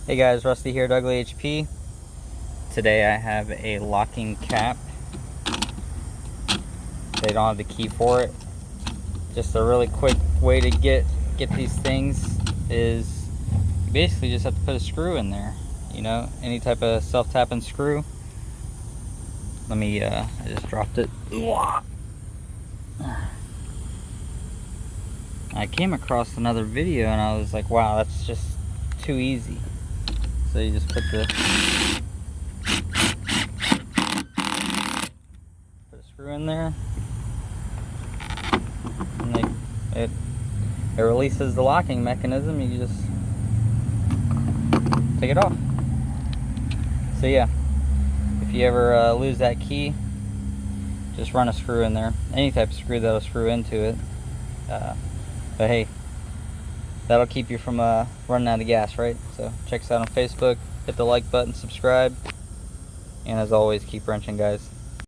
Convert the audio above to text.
Hey guys, Rusty here, Ugly HP. Today I have a locking cap. They don't have the key for it. Just a really quick way to get these things is you basically just have to put a screw in there. You know, any type of self-tapping screw. Let me, I just dropped it. I came across another video and I was like, wow, that's just too easy. So you just put a screw in there, and it releases the locking mechanism. You just take it off. So yeah, if you ever lose that key, just run a screw in there. Any type of screw that'll screw into it. But hey, that'll keep you from running out of gas, right? So check us out on Facebook, hit the like button, subscribe, and as always, keep wrenching, guys.